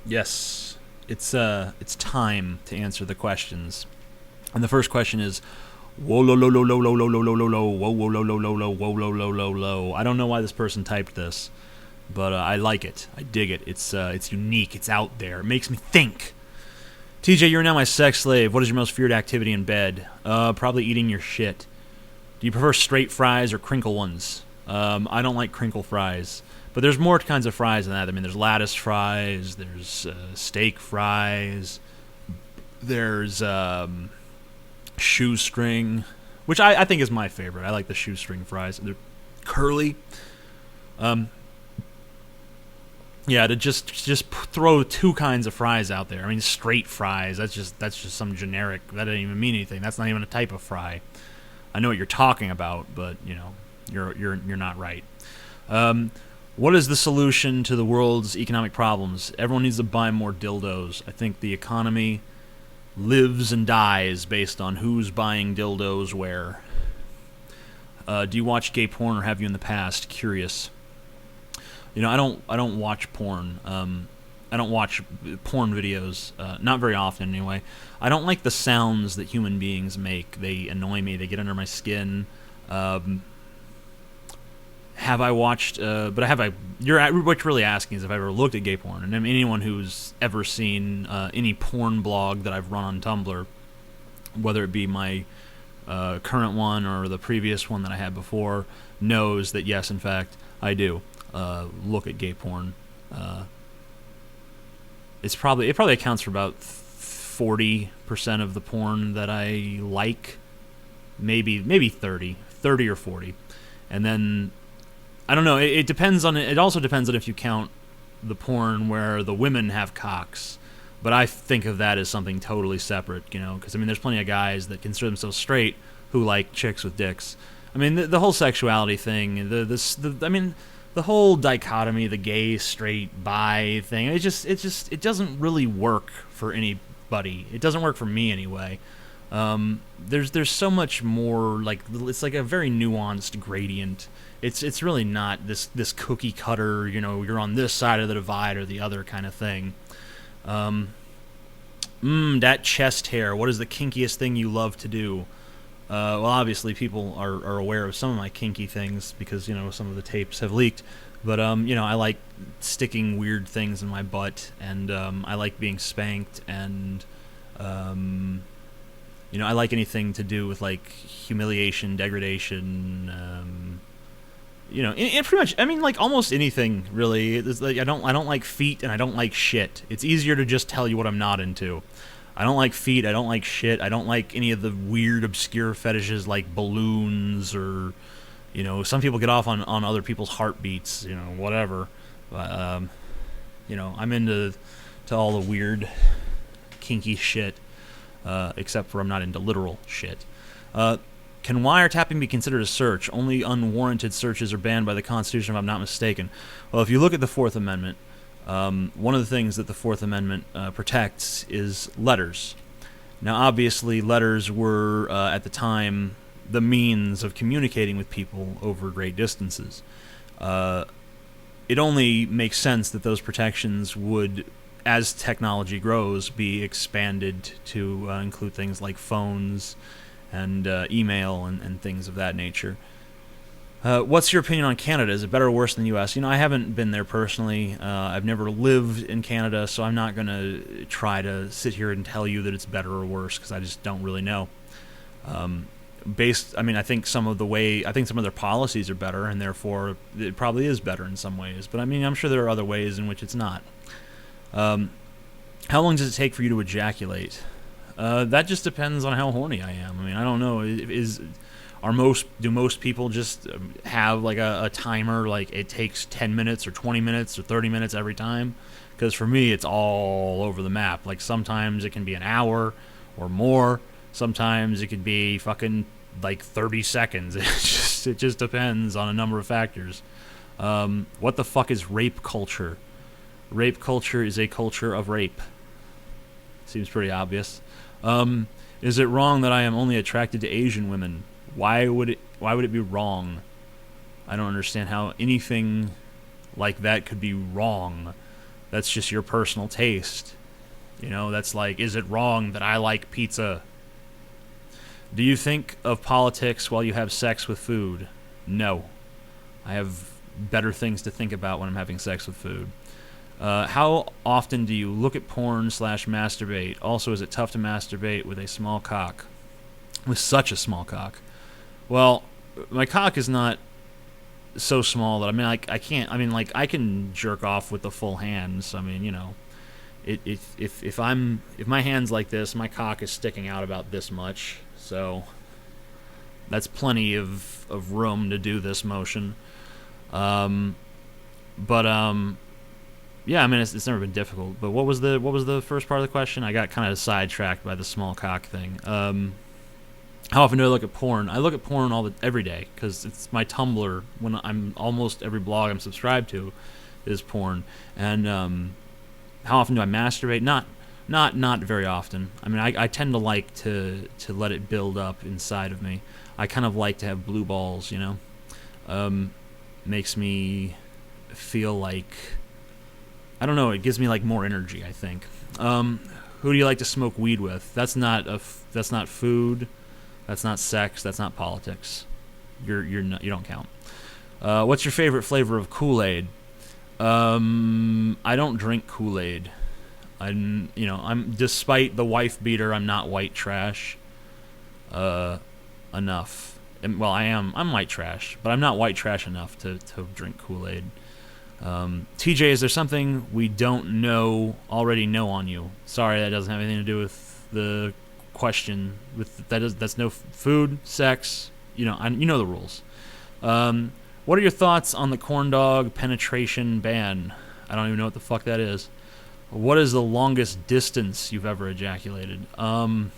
Yes, it's time to answer the questions. And the first question is, whoa, lo, lo, lo, lo, lo, lo, lo, lo, lo, lo, whoa, whoa, lo, lo, lo, lo, whoa, lo, lo, lo, lo. I don't know why this person typed this, but I like it. I dig it. It's unique. It's out there. It makes me think. TJ, you're now my sex slave. What is your most feared activity in bed? Probably eating your shit. Do you prefer straight fries or crinkle ones? I don't like crinkle fries. But there's more kinds of fries than that. I mean, there's lattice fries, there's steak fries, there's shoestring, which I think is my favorite. I like the shoestring fries. They're curly. Um, yeah, to just throw two kinds of fries out there. I mean, straight fries. That's just some generic. That doesn't even mean anything. That's not even a type of fry. I know what you're talking about, but you're not right. Um, what is the solution to the world's economic problems? Everyone needs to buy more dildos. I think the economy lives and dies based on who's buying dildos where. Do you watch gay porn or have you in the past? Curious. I don't watch porn. I don't watch porn videos, not very often anyway. I don't like the sounds that human beings make. They annoy me. They get under my skin. Um, have I watched? But have I? What you're really asking is if I ever looked at gay porn. And I mean, anyone who's ever seen any porn blog that I've run on Tumblr, whether it be my current one or the previous one that I had before, knows that yes, in fact, I do look at gay porn. Uh, it probably accounts for about 40% of the porn that I like, maybe 30 or 40, and then I don't know. It depends on it. It also depends on if you count the porn where the women have cocks. But I think of that as something totally separate, because I mean, there's plenty of guys that consider themselves straight who like chicks with dicks. I mean, the whole sexuality thing, I mean, the whole dichotomy, the gay, straight, bi thing. It doesn't really work for anybody. It doesn't work for me anyway. There's so much more, like it's like a very nuanced gradient. It's really not this cookie cutter. You're on this side of the divide or the other kind of thing. Um, that chest hair. What is the kinkiest thing you love to do? Well, obviously, people are aware of some of my kinky things because some of the tapes have leaked. But I like sticking weird things in my butt, and I like being spanked, and um, I like anything to do with like humiliation, degradation. And pretty much, I mean, like almost anything really. It's like I don't like feet, and I don't like shit. It's easier to just tell you what I'm not into. I don't like feet. I don't like shit. I don't like any of the weird, obscure fetishes like balloons or, some people get off on other people's heartbeats. Whatever. But I'm into to all the weird, kinky shit. Except for I'm not into literal shit. Uh, can wiretapping be considered a search? Only unwarranted searches are banned by the Constitution, if I'm not mistaken. Well, if you look at the Fourth Amendment, one of the things that the Fourth Amendment protects is letters. Now, obviously, letters were, at the time, the means of communicating with people over great distances. Uh, it only makes sense that those protections would, as technology grows, be expanded to include things like phones and email and things of that nature. What's your opinion on Canada? Is it better or worse than the U.S.? I haven't been there personally. I've never lived in Canada, so I'm not going to try to sit here and tell you that it's better or worse because I just don't really know. Um, I think some of their policies are better, and therefore it probably is better in some ways. But I mean, I'm sure there are other ways in which it's not. Um, how long does it take for you to ejaculate? That just depends on how horny I am. I mean, I don't know. Do most people just have like a timer, like it takes 10 minutes or 20 minutes or 30 minutes every time? Because for me, it's all over the map. Like sometimes it can be an hour or more. Sometimes it could be fucking like 30 seconds. It just depends on a number of factors. What the fuck is rape culture? Rape culture is a culture of rape. Seems pretty obvious. Is it wrong that I am only attracted to Asian women? Why would it be wrong? I don't understand how anything like that could be wrong. That's just your personal taste. That's like, is it wrong that I like pizza? Do you think of politics while you have sex with food? No. I have better things to think about when I'm having sex with food. How often do you look at porn/masturbate? Also, is it tough to masturbate with a small cock? With such a small cock? Well, my cock is not so small that I can't. I can jerk off with the full hands. If my hand's like this, my cock is sticking out about this much. So that's plenty of room to do this motion. Yeah, it's never been difficult. But what was the first part of the question? I got kind of sidetracked by the small cock thing. How often do I look at porn? I look at porn every day because it's my Tumblr. When I'm almost every blog I'm subscribed to is porn. And how often do I masturbate? Not very often. I tend to like to let it build up inside of me. I kind of like to have blue balls, makes me feel like, I don't know, it gives me like more energy, I think. Who do you like to smoke weed with? That's not food. That's not sex. That's not politics. You don't count. What's your favorite flavor of Kool-Aid? I don't drink Kool-Aid. I'm despite the wife beater, I'm not white trash. Enough. Well, I'm white trash, but I'm not white trash enough to drink Kool-Aid. TJ, is there something we don't already know on you? Sorry, that doesn't have anything to do with the question. That's no food, sex. You know the rules. What are your thoughts on the corn dog penetration ban? I don't even know what the fuck that is. What is the longest distance you've ever ejaculated? I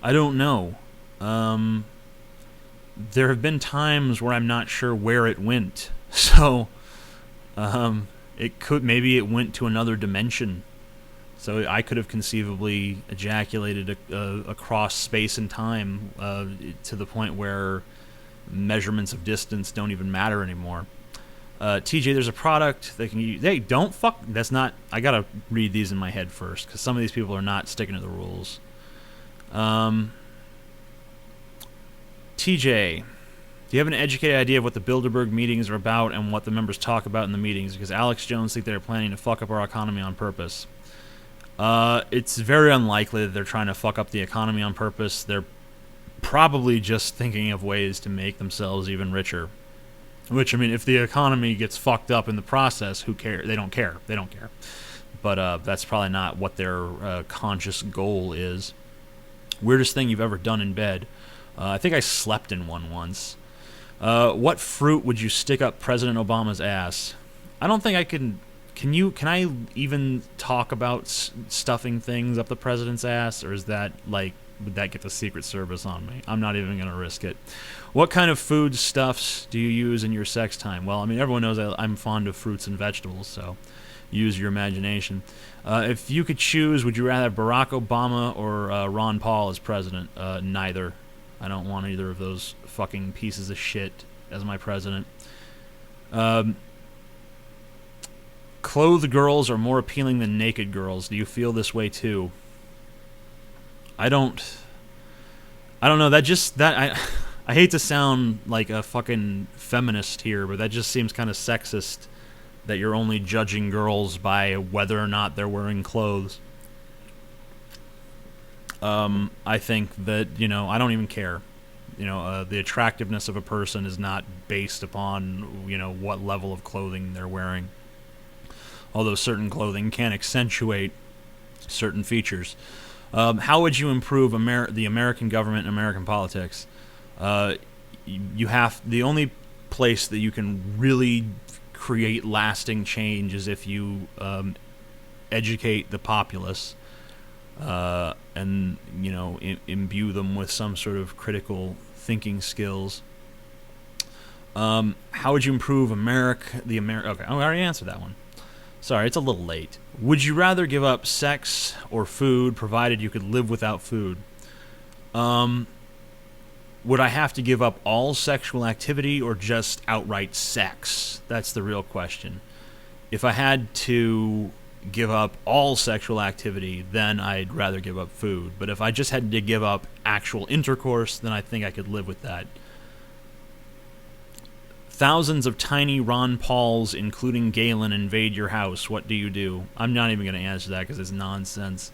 don't know. There have been times where I'm not sure where it went. So, maybe it went to another dimension. So I could have conceivably ejaculated across space and time to the point where measurements of distance don't even matter anymore. TJ, there's a product that can use. Hey, don't fuck. That's not. I gotta read these in my head first because some of these people are not sticking to the rules. TJ, do you have an educated idea of what the Bilderberg meetings are about and what the members talk about in the meetings? Because Alex Jones think they're planning to fuck up our economy on purpose. It's very unlikely that they're trying to fuck up the economy on purpose. They're probably just thinking of ways to make themselves even richer. Which, if the economy gets fucked up in the process, who cares? They don't care. But that's probably not what their conscious goal is. Weirdest thing you've ever done in bed? I think I slept in one once. What fruit would you stick up President Obama's ass? I don't think I can. Can I even talk about stuffing things up the president's ass, or is that like, would that get the Secret Service on me? I'm not even going to risk it. What kind of food stuffs do you use in your sex time? Well, everyone knows I'm fond of fruits and vegetables, so use your imagination. If you could choose, would you rather have Barack Obama or Ron Paul as president? Neither. I don't want either of those fucking pieces of shit as my president. Clothed girls are more appealing than naked girls. Do you feel this way too? I don't know. I hate to sound like a fucking feminist here, but that just seems kind of sexist that you're only judging girls by whether or not they're wearing clothes. I think that, I don't even care. The attractiveness of a person is not based upon, what level of clothing they're wearing. Although certain clothing can accentuate certain features. How would you improve the American government and American politics? The only place that you can really create lasting change is if you educate the populace and imbue them with some sort of critical thinking skills. How would you improve Okay, I already answered that one. Sorry, it's a little late. Would you rather give up sex or food, provided you could live without food? Would I have to give up all sexual activity or just outright sex? That's the real question. If I had to give up all sexual activity, then I'd rather give up food. But if I just had to give up actual intercourse, then I think I could live with that. Thousands of tiny Ron Pauls, including Galen, invade your house. What do you do? I'm not even going to answer that because it's nonsense.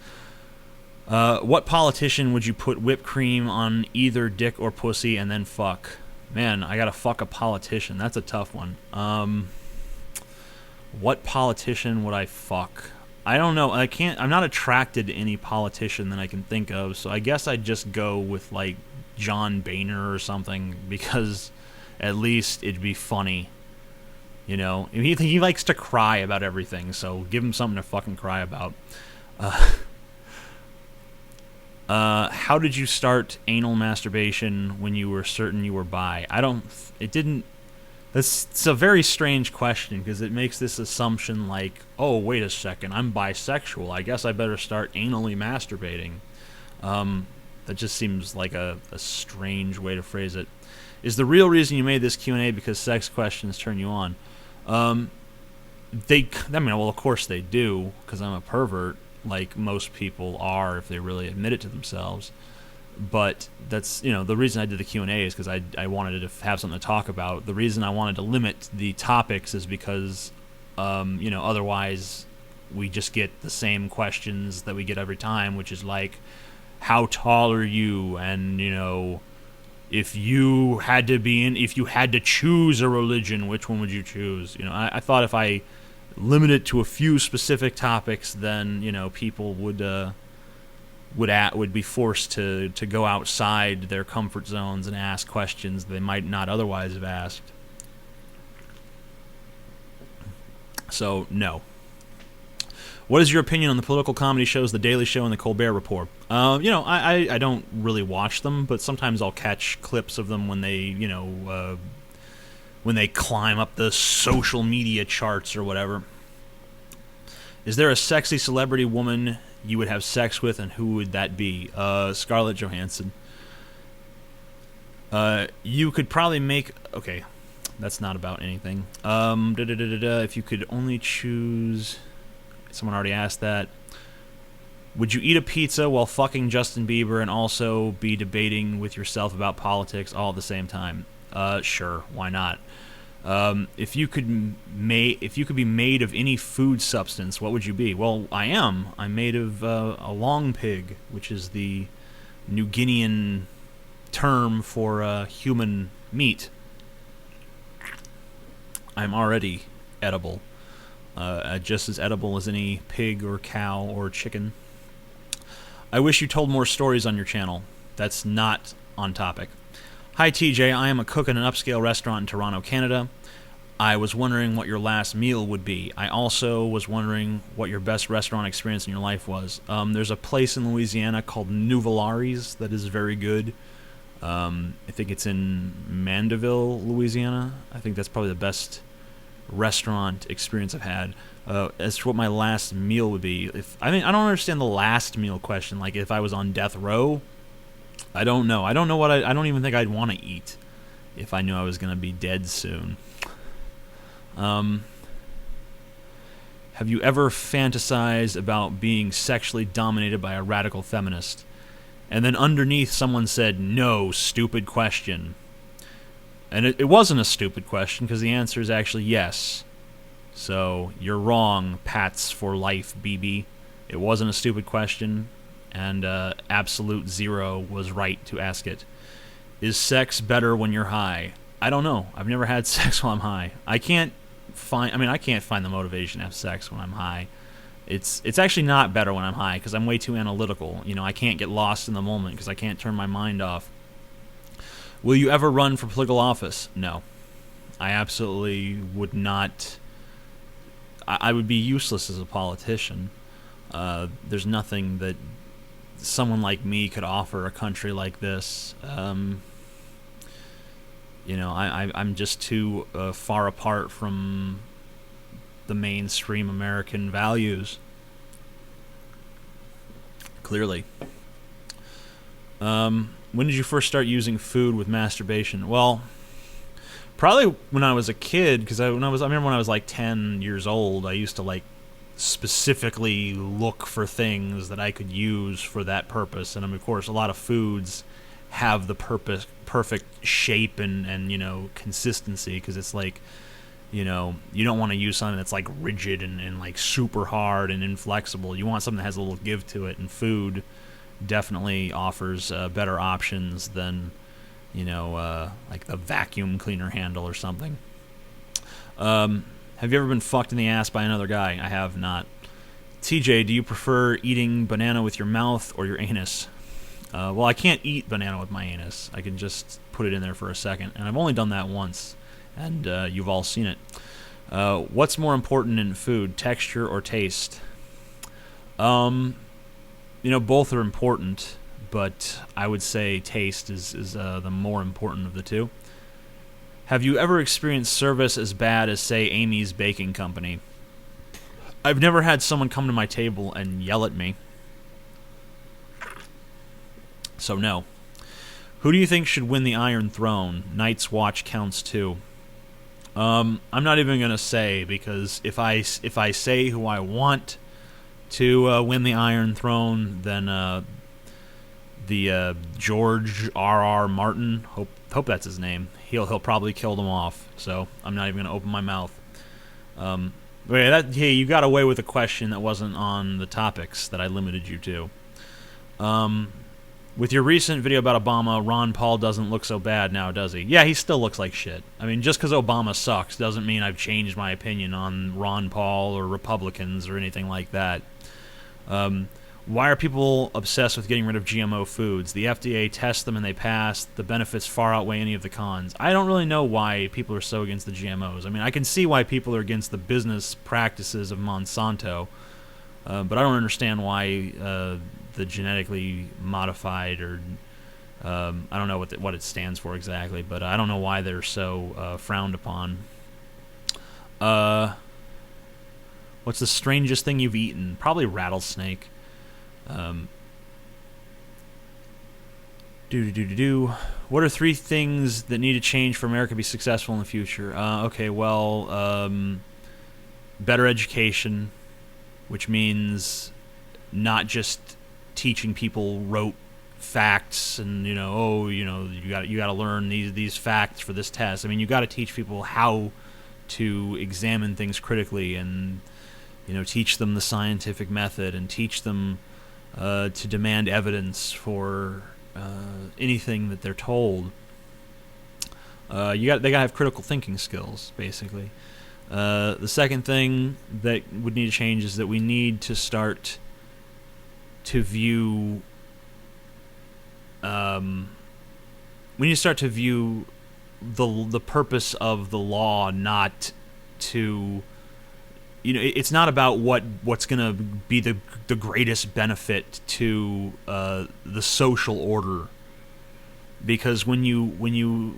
What politician would you put whipped cream on either dick or pussy and then fuck? Man, I gotta fuck a politician. That's a tough one. What politician would I fuck? I don't know. I'm not attracted to any politician that I can think of, so I guess I'd just go with, like, John Boehner or something, because at least it'd be funny. You know? He likes to cry about everything, so give him something to fucking cry about. How did you start anal masturbation when you were certain you were bi? It's a very strange question, because it makes this assumption like, oh, wait a second, I'm bisexual. I guess I better start anally masturbating. That just seems like a strange way to phrase it. Is the real reason you made this Q&A because sex questions turn you on? Well, of course they do, because I'm a pervert, like most people are if they really admit it to themselves. But that's, the reason I did the Q&A is because I wanted to have something to talk about. The reason I wanted to limit the topics is because, otherwise we just get the same questions that we get every time, which is like, how tall are you? And, if you had to choose a religion, which one would you choose? I thought if I limit it to a few specific topics, then, people would be forced to go outside their comfort zones and ask questions they might not otherwise have asked. So, no. What is your opinion on the political comedy shows The Daily Show and The Colbert Report? I don't really watch them, but sometimes I'll catch clips of them when they, when they climb up the social media charts or whatever. Is there a sexy celebrity woman you would have sex with, and who would that be? Scarlett Johansson. You could probably make... Okay, that's not about anything. If you could only choose... Someone already asked that. Would you eat a pizza while fucking Justin Bieber and also be debating with yourself about politics all at the same time? Sure, why not? If you could be made of any food substance, what would you be? Well, I am. I'm made of a long pig, which is the New Guinean term for human meat. I'm already edible. Just as edible as any pig or cow or chicken. I wish you told more stories on your channel. That's not on topic. Hi TJ, I am a cook in an upscale restaurant in Toronto, Canada. I was wondering what your last meal would be. I also was wondering what your best restaurant experience in your life was. There's a place in Louisiana called Nouvelaries that is very good. I think it's in Mandeville, Louisiana. I think that's probably the best restaurant experience I've had. As to what my last meal would be, I don't understand the last meal question. Like if I was on death row, I don't know. I don't even think I'd want to eat if I knew I was going to be dead soon. Have you ever fantasized about being sexually dominated by a radical feminist? And then underneath someone said, no, stupid question. And it wasn't a stupid question, because the answer is actually yes. So, you're wrong, Pats for life, BB. It wasn't a stupid question, and Absolute Zero was right to ask it. Is sex better when you're high? I don't know. I've never had sex while I'm high. I can't find the motivation to have sex when I'm high. It's actually not better when I'm high, because I'm way too analytical. I can't get lost in the moment, because I can't turn my mind off. Will you ever run for political office? No. I absolutely would not. I would be useless as a politician. There's nothing that someone like me could offer a country like this. I'm just too far apart from the mainstream American values. Clearly. When did you first start using food with masturbation? Well, Probably when I was a kid, because I remember when I was like 10 years old, I used to like specifically look for things that I could use for that purpose. And of course, a lot of foods have the perfect shape and consistency, because it's like, you don't want to use something that's like rigid and like super hard and inflexible. You want something that has a little give to it, and food definitely offers better options than like a vacuum cleaner handle or something. Have you ever been fucked in the ass by another guy? I have not. TJ, do you prefer eating banana with your mouth or your anus? Well, I can't eat banana with my anus. I can just put it in there for a second, and I've only done that once, and you've all seen it. What's more important in food, texture or taste? Both are important, but I would say taste is the more important of the two. Have you ever experienced service as bad as, say, Amy's Baking Company? I've never had someone come to my table and yell at me. So no. Who do you think should win the Iron Throne? Night's Watch counts too. I'm not even gonna say, because if I say who I want to win the Iron Throne, then the George R.R. Martin, hope that's his name, he'll probably kill them off. So I'm not even gonna open my mouth. Hey, you got away with a question that wasn't on the topics that I limited you to. With your recent video about Obama, Ron Paul doesn't look so bad now, does he? Yeah, he still looks like shit. I mean, just because Obama sucks doesn't mean I've changed my opinion on Ron Paul or Republicans or anything like that. Why are people obsessed with getting rid of GMO foods? The FDA tests them and they pass. The benefits far outweigh any of the cons. I don't really know why people are so against the GMOs. I mean, I can see why people are against the business practices of Monsanto, but I don't understand why the genetically modified, or I don't know what it stands for exactly, but I don't know why they're so frowned upon. What's the strangest thing you've eaten? Probably rattlesnake. What are 3 things that need to change for America to be successful in the future? Better education, which means not just teaching people rote facts and you got to learn these facts for this test. I mean, you got to teach people how to examine things critically, and teach them the scientific method, and teach them to demand evidence for anything that they're told. They gotta have critical thinking skills, basically. The second thing that would need to change is that we need to start to view the purpose of the law not to, it's not about what's going to be the greatest benefit to the social order, because when you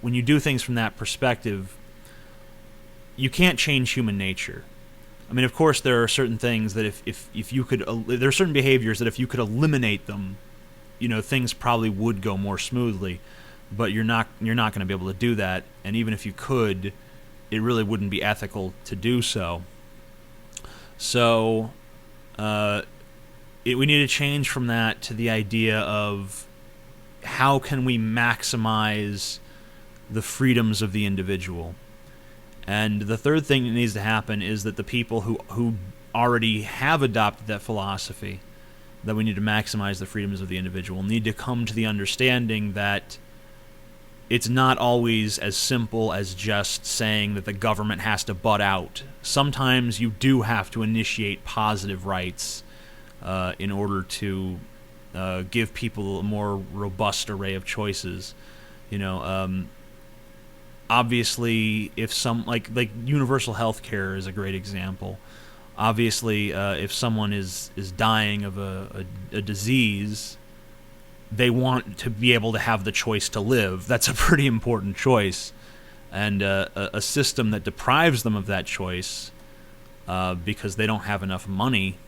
do things from that perspective, you can't change human nature. I mean, of course, there are certain things that if you could, there are certain behaviors that if you could eliminate them, things probably would go more smoothly. But you're not going to be able to do that, and even if you could, it really wouldn't be ethical to do so. So, we need to change from that to the idea of how can we maximize the freedoms of the individual. And the third thing that needs to happen is that the people who already have adopted that philosophy, that we need to maximize the freedoms of the individual, need to come to the understanding that it's not always as simple as just saying that the government has to butt out. Sometimes you do have to initiate positive rights in order to give people a more robust array of choices. Obviously, if some like universal health care is a great example. Obviously, if someone is dying of a disease, they want to be able to have the choice to live. That's a pretty important choice, and a system that deprives them of that choice because they don't have enough money,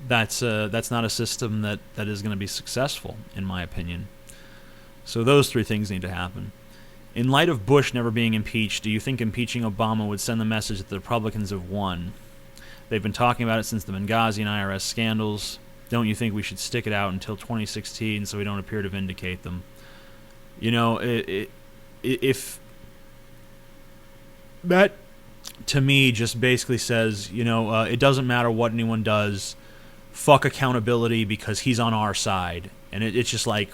that's not a system that is going to be successful, in my opinion. So those 3 things need to happen. In light of Bush never being impeached, do you think impeaching Obama would send the message that the Republicans have won? They've been talking about it since the Benghazi and IRS scandals. Don't you think we should stick it out until 2016 so we don't appear to vindicate them? You know, if that, to me, just basically says, you know, it doesn't matter what anyone does, fuck accountability because he's on our side. And it's just like,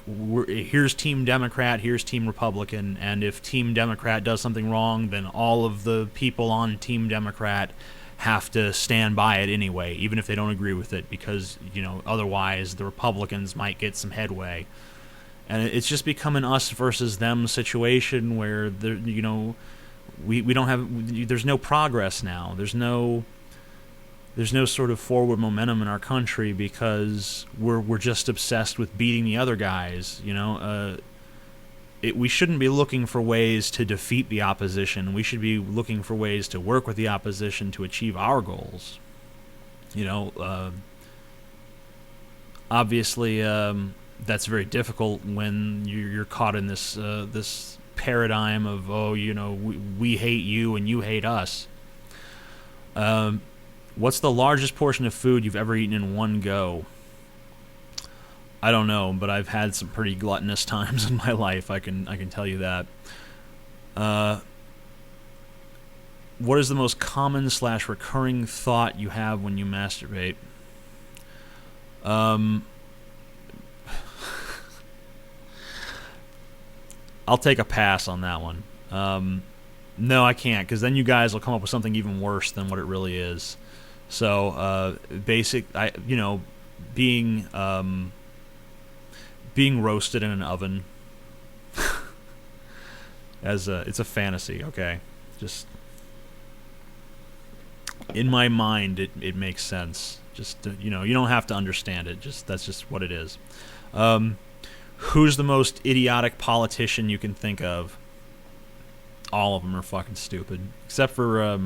here's Team Democrat, here's Team Republican, and if Team Democrat does something wrong, then all of the people on Team Democrat have to stand by it anyway, even if they don't agree with it, because, you know, otherwise the Republicans might get some headway. And it's just become an us versus them situation where, you know, we don't have, there's no progress now. There's no sort of forward momentum in our country because we're just obsessed with beating the other guys. You know, we shouldn't be looking for ways to defeat the opposition. We should be looking for ways to work with the opposition to achieve our goals. You know, obviously that's very difficult when you're caught in this this paradigm of, oh, you know, we hate you and you hate us. What's the largest portion of food you've ever eaten in one go? I don't know, but I've had some pretty gluttonous times in my life. I can tell you that. What is the most common / recurring thought you have when you masturbate? I'll take a pass on that one. No, I can't, because then you guys will come up with something even worse than what it really is. So, being roasted in an oven, it's a fantasy. Okay, just in my mind, it makes sense. Just you know, you don't have to understand it. That's just what it is. Who's the most idiotic politician you can think of? All of them are fucking stupid, except for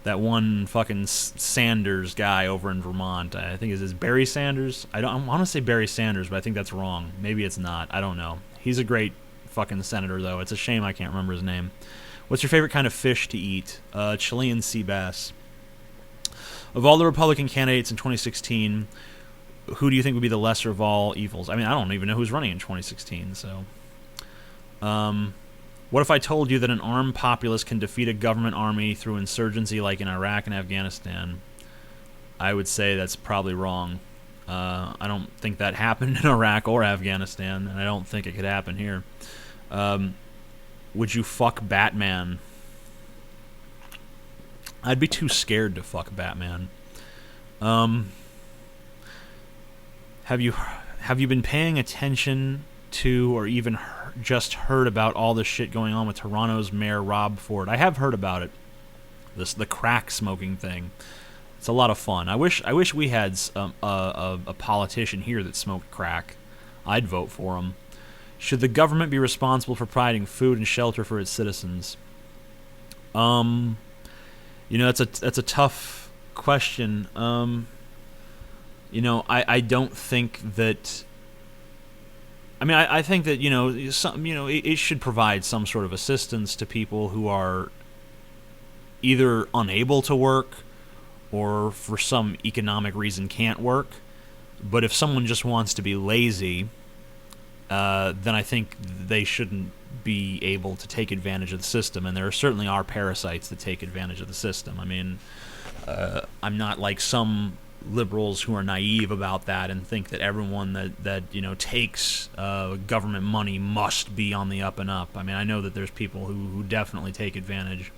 that one fucking Sanders guy over in Vermont. I think is Barry Sanders. I want to say Barry Sanders, but I think that's wrong. Maybe it's not. I don't know. He's a great fucking senator, though. It's a shame I can't remember his name. What's your favorite kind of fish to eat? Chilean sea bass. Of all the Republican candidates in 2016, who do you think would be the lesser of all evils? I mean, I don't even know who's running in 2016, so... what if I told you that an armed populace can defeat a government army through insurgency like in Iraq and Afghanistan? I would say that's probably wrong. I don't think that happened in Iraq or Afghanistan, and I don't think it could happen here. Would you fuck Batman? I'd be too scared to fuck Batman. Have you been paying attention to, or even just heard about all this shit going on with Toronto's Mayor Rob Ford? I have heard about it. The crack smoking thing. It's a lot of fun. I wish we had a politician here that smoked crack. I'd vote for him. Should the government be responsible for providing food and shelter for its citizens? You know, that's a tough question. You know, I don't think that. I mean, I think that, you know, it should provide some sort of assistance to people who are either unable to work or for some economic reason can't work. But if someone just wants to be lazy, then I think they shouldn't be able to take advantage of the system. And there certainly are parasites that take advantage of the system. I mean, I'm not like some liberals who are naive about that and think that everyone that you know takes government money must be on the up and up. I mean, I know that there's people who definitely take advantage.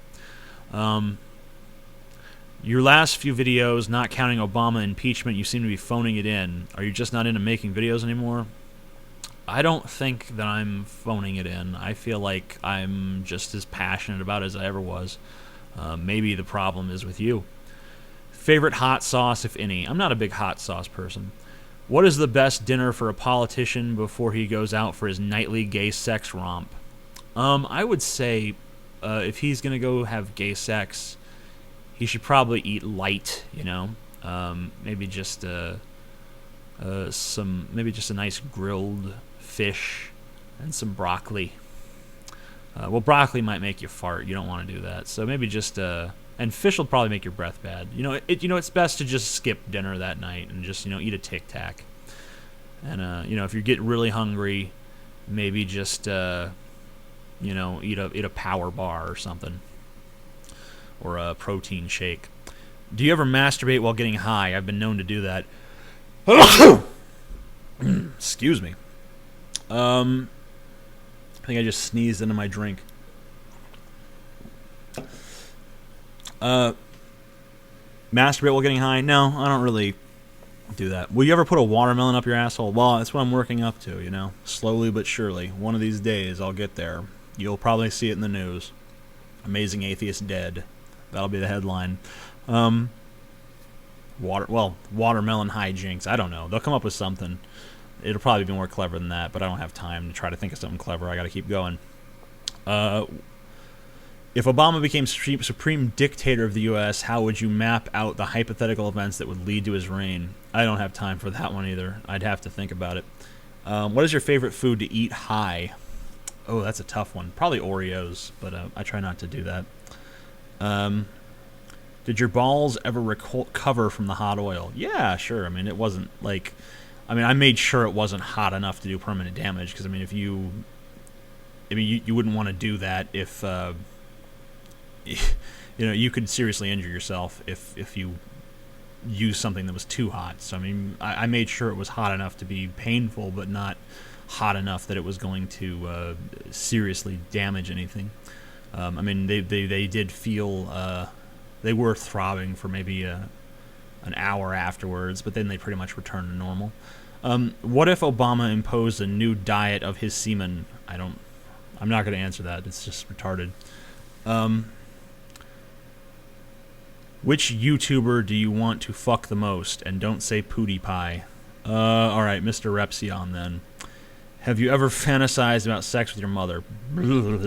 Your last few videos, not counting Obama impeachment, you seem to be phoning it in. Are you just not into making videos anymore? I don't think that I'm phoning it in. I feel like I'm just as passionate about it as I ever was. Maybe the problem is with you. Favorite hot sauce, if any? I'm not a big hot sauce person. What is the best dinner for a politician before he goes out for his nightly gay sex romp? I would say if he's going to go have gay sex, he should probably eat light, you know? Maybe just a nice grilled fish and some broccoli. Well, broccoli might make you fart. You don't want to do that. So maybe just and fish will probably make your breath bad. It's best to just skip dinner that night and just eat a Tic Tac. And if you get really hungry, maybe just eat a power bar or something, or a protein shake. Do you ever masturbate while getting high? I've been known to do that. Excuse me. I think I just sneezed into my drink. Masturbate while getting high? No, I don't really do that. Will you ever put a watermelon up your asshole? Well, that's what I'm working up to, slowly but surely. One of these days, I'll get there. You'll probably see it in the news. Amazing atheist dead. That'll be the headline. Watermelon hijinks. I don't know. They'll come up with something. It'll probably be more clever than that, but I don't have time to try to think of something clever. I got to keep going. If Obama became supreme dictator of the U.S., how would you map out the hypothetical events that would lead to his reign? I don't have time for that one either. I'd have to think about it. What is your favorite food to eat high? Oh, that's a tough one. Probably Oreos, but I try not to do that. Did your balls ever recover from the hot oil? Yeah, sure. I mean, it wasn't like... I made sure it wasn't hot enough to do permanent damage, because, if you... you wouldn't want to do that if... you could seriously injure yourself if you use something that was too hot. So, I made sure it was hot enough to be painful, but not hot enough that it was going to seriously damage anything. They did feel... they were throbbing for maybe an hour afterwards, but then they pretty much returned to normal. What if Obama imposed a new diet of his semen? I'm not going to answer that. It's just retarded. Which YouTuber do you want to fuck the most? And don't say PewDiePie. Alright, Mr. Repsion then. Have you ever fantasized about sex with your mother? No.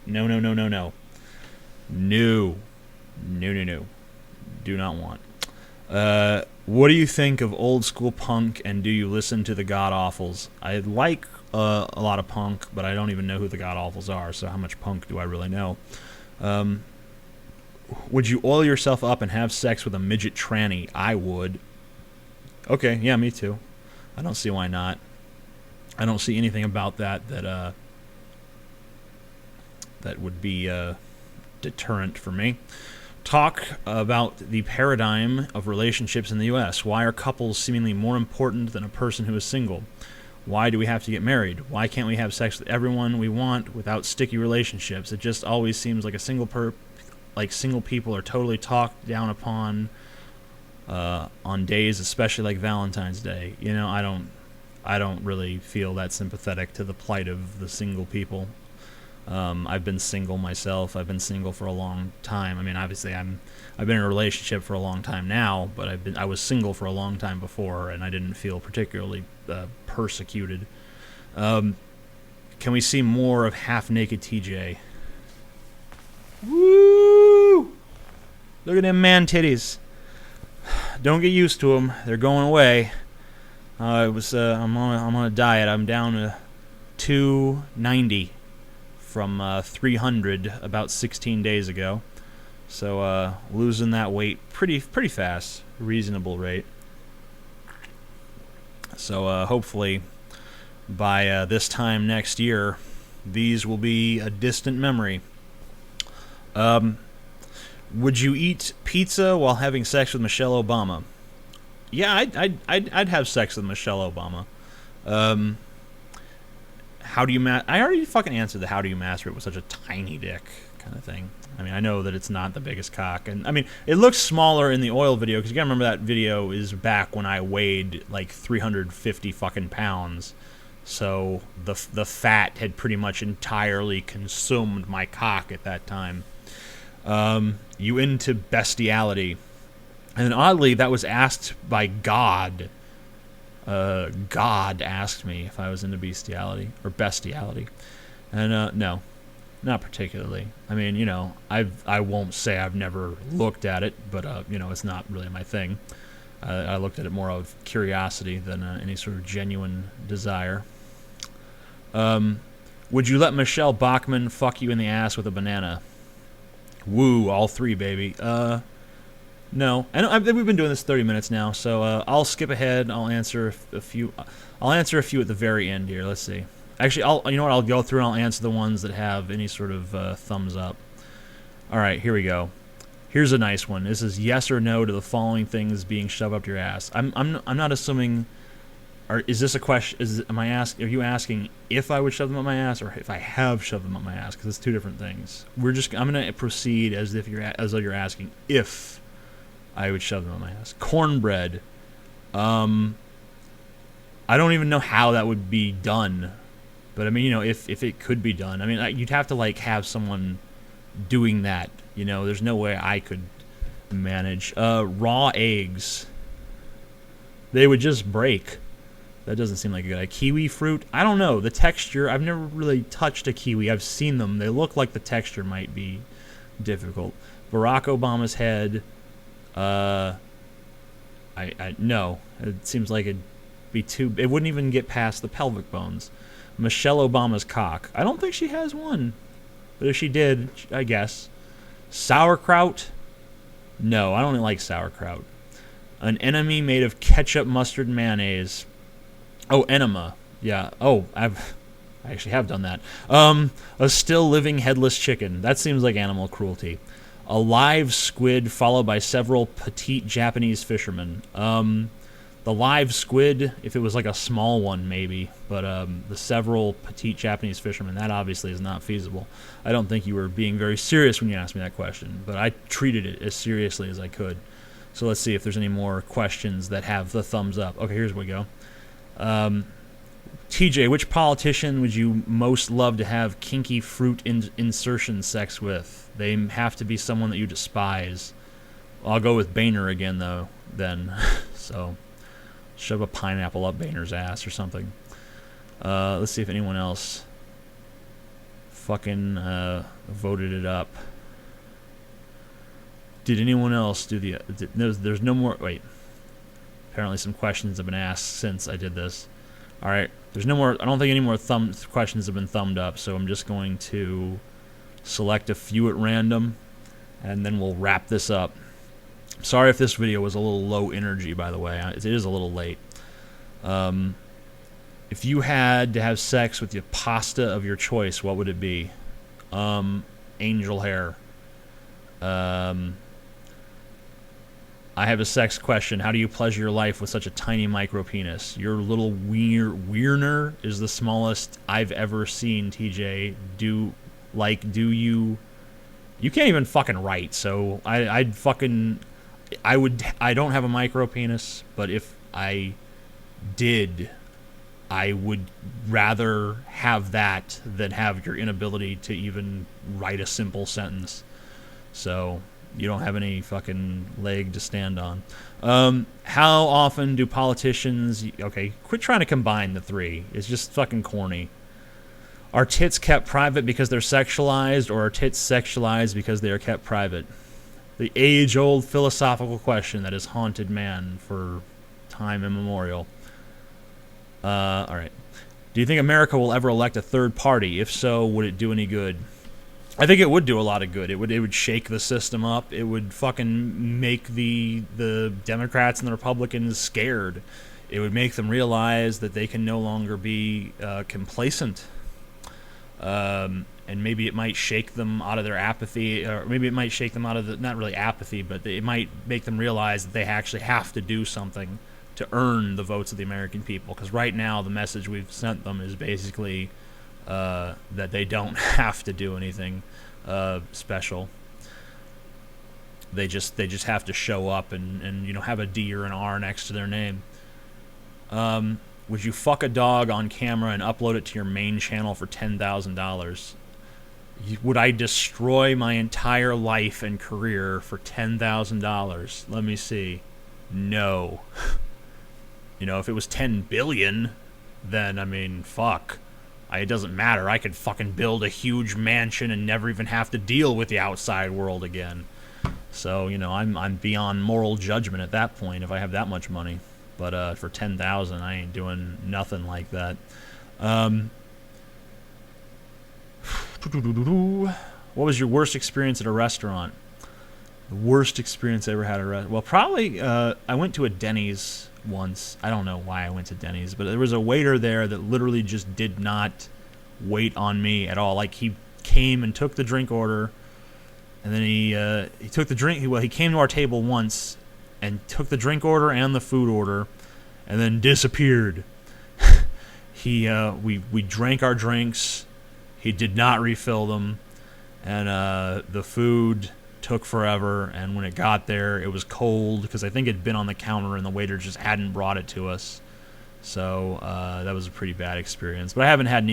No. No. Do not want. What do you think of old school punk, and do you listen to the God Awfuls? I like a lot of punk, but I don't even know who the God Awfuls are, so how much punk do I really know? Would you oil yourself up and have sex with a midget tranny? I would. Okay, yeah, me too. I don't see why not. I don't see anything about that would be deterrent for me. Talk about the paradigm of relationships in the U.S. Why are couples seemingly more important than a person who is single? Why do we have to get married? Why can't we have sex with everyone we want without sticky relationships? It just always seems like single people are totally talked down upon on days, especially like Valentine's Day. I don't really feel that sympathetic to the plight of the single people. I've been single myself. I've been single for a long time. Obviously, I've been in a relationship for a long time now, but I was single for a long time before, and I didn't feel particularly persecuted. Can we see more of half-naked TJ? Woo! Look at them man titties. Don't get used to them. They're going away. I'm on a diet. I'm down to 290 from 300 about 16 days ago. So losing that weight pretty fast, reasonable rate. So hopefully by this time next year, these will be a distant memory. Would you eat pizza while having sex with Michelle Obama? Yeah, I'd have sex with Michelle Obama. How do you I already fucking answered the how do you masturbate with such a tiny dick kind of thing. I know that it's not the biggest cock, and it looks smaller in the oil video, because you gotta remember that video is back when I weighed like 350 fucking pounds. So the fat had pretty much entirely consumed my cock at that time. You into bestiality? And oddly, that was asked by God. God asked me if I was into bestiality or bestiality, and no, not particularly. I won't say I've never looked at it, but it's not really my thing. I looked at it more out of curiosity than any sort of genuine desire. Would you let Michelle Bachmann fuck you in the ass with a banana? Woo, all three, baby. No. We've been doing this 30 minutes now, so I'll skip ahead. I'll answer a few. I'll answer a few at the very end here. Let's see. Actually, you know what? I'll go through and I'll answer the ones that have any sort of thumbs up. All right, here we go. Here's a nice one. This is yes or no to the following things being shoved up your ass. I'm not assuming. Or is this a question? Are you asking if I would shove them up my ass or if I have shoved them up my ass? Because it's two different things. I'm gonna proceed as though you're asking if I would shove them up my ass. Cornbread. I don't even know how that would be done, but I mean, you know, if it could be done, I mean, you'd have to like have someone doing that. You know, there's no way I could manage. Raw eggs. They would just break. That doesn't seem like a good idea. Kiwi fruit? I don't know. The texture, I've never really touched a kiwi. I've seen them. They look like the texture might be difficult. Barack Obama's head. No. It seems like it'd be too... It wouldn't even get past the pelvic bones. Michelle Obama's cock. I don't think she has one. But if she did, I guess. Sauerkraut? No, I don't like sauerkraut. An enemy made of ketchup, mustard, and mayonnaise. Oh, enema. Yeah. Oh, I actually have done that. A still living headless chicken. That seems like animal cruelty. A live squid followed by several petite Japanese fishermen. The live squid, if it was like a small one, maybe. But the several petite Japanese fishermen, that obviously is not feasible. I don't think you were being very serious when you asked me that question, but I treated it as seriously as I could. So let's see if there's any more questions that have the thumbs up. Okay, here's where we go. TJ, which politician would you most love to have kinky fruit insertion sex with? They have to be someone that you despise. I'll go with Boehner again, though, then. So, shove a pineapple up Boehner's ass or something. Let's see if anyone else fucking voted it up. Did anyone else do the... There's no more... Wait. Apparently some questions have been asked since I did this. Alright, there's no more... I don't think any more questions have been thumbed up, so I'm just going to select a few at random, and then we'll wrap this up. Sorry if this video was a little low energy, by the way. It is a little late. If you had to have sex with the pasta of your choice, what would it be? Angel hair. I have a sex question. How do you pleasure your life with such a tiny micro penis? Your little wiener is the smallest I've ever seen, TJ. Do you... You can't even fucking write, so I don't have a micro penis, but if I did, I would rather have that than have your inability to even write a simple sentence. So... You don't have any fucking leg to stand on. How often do politicians... Okay, quit trying to combine the three. It's just fucking corny. Are tits kept private because they're sexualized, or are tits sexualized because they are kept private? The age-old philosophical question that has haunted man for time immemorial. Alright. Do you think America will ever elect a third party? If so, would it do any good? I think it would do a lot of good. It would shake the system up. It would fucking make the Democrats and the Republicans scared. It would make them realize that they can no longer be complacent. And maybe it might shake them out of their apathy, or maybe it might shake them out of the, not really apathy, but it might make them realize that they actually have to do something to earn the votes of the American people. Because right now the message we've sent them is basically... that they don't have to do anything special. They just have to show up and you know, have a D or an R next to their name. Would you fuck a dog on camera and upload it to your main channel for $10,000? Would I destroy my entire life and career for $10,000? Let me see. No. You know, if it was 10 billion, then I mean, fuck. It doesn't matter. I could fucking build a huge mansion and never even have to deal with the outside world again. So, you know, I'm beyond moral judgment at that point if I have that much money. But for $10,000, I ain't doing nothing like that. What was your worst experience at a restaurant? The worst experience I ever had at a restaurant. Well, probably I went to a Denny's once. I don't know why I went to Denny's, but there was a waiter there that literally just did not wait on me at all. Like, he came and took the drink order, and then he took the drink. Well, he came to our table once and took the drink order and the food order, and then disappeared. We drank our drinks. He did not refill them, and the food took forever, and when it got there, it was cold because I think it had been on the counter and the waiter just hadn't brought it to us. So that was a pretty bad experience. But I haven't had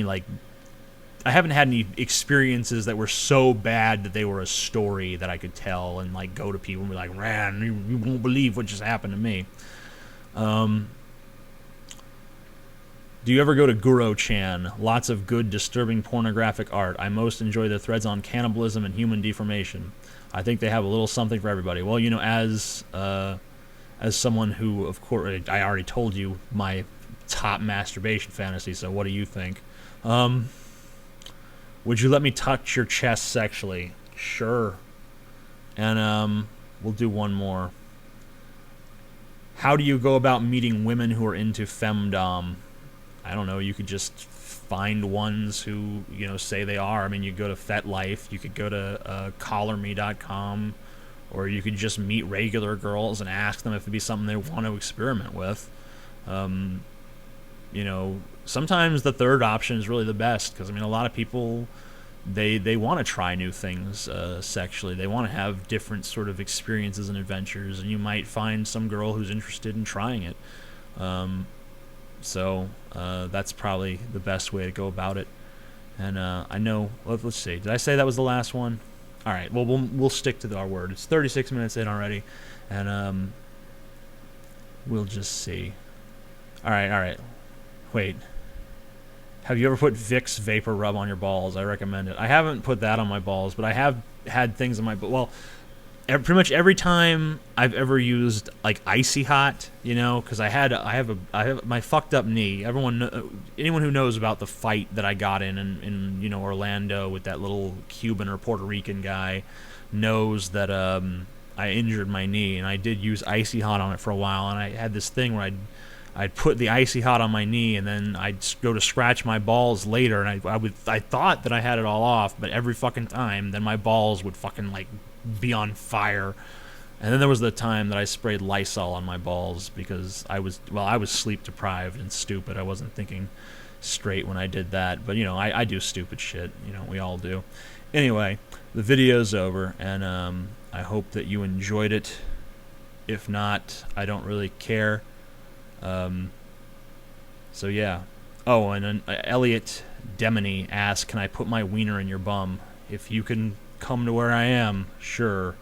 any experiences that were so bad that they were a story that I could tell and like go to people and be like, "Man, you won't believe what just happened to me." Do you ever go to Guro-chan? Lots of good, disturbing, pornographic art. I most enjoy the threads on cannibalism and human deformation. I think they have a little something for everybody. Well, you know, as someone who, of course, I already told you my top masturbation fantasy, so what do you think? Would you let me touch your chest sexually? Sure. And we'll do one more. How do you go about meeting women who are into femdom? I don't know, you could just find ones who, you know, say they are. I mean, you go to FetLife, you could go to collarme.com, or you could just meet regular girls and ask them if it'd be something they want to experiment with. You know, sometimes the third option is really the best, because, I mean, a lot of people, they want to try new things sexually. They want to have different sort of experiences and adventures, and you might find some girl who's interested in trying it. So that's probably the best way to go about it. And I know, let's see, did I say that was the last one? All right, well, we'll stick to our word. It's 36 minutes in already, and we'll just see. All right. Wait. Have you ever put Vicks Vapor Rub on your balls? I recommend it. I haven't put that on my balls, but I have had things on my... Well, pretty much every time I've ever used like Icy Hot, you know, because I have my fucked up knee. Anyone who knows about the fight that I got in you know, Orlando with that little Cuban or Puerto Rican guy knows that I injured my knee, and I did use Icy Hot on it for a while, and I had this thing where I'd put the Icy Hot on my knee, and then I'd go to scratch my balls later, and I thought that I had it all off, but every fucking time, then my balls would fucking like be on fire. And then there was the time that I sprayed Lysol on my balls because I was sleep deprived and stupid. I wasn't thinking straight when I did that. But, you know, I do stupid shit. You know, we all do. Anyway, the video's over, and I hope that you enjoyed it. If not, I don't really care. So yeah. Oh, and then Elliot Demony asked, can I put my wiener in your bum? If you can come to where I am, sure.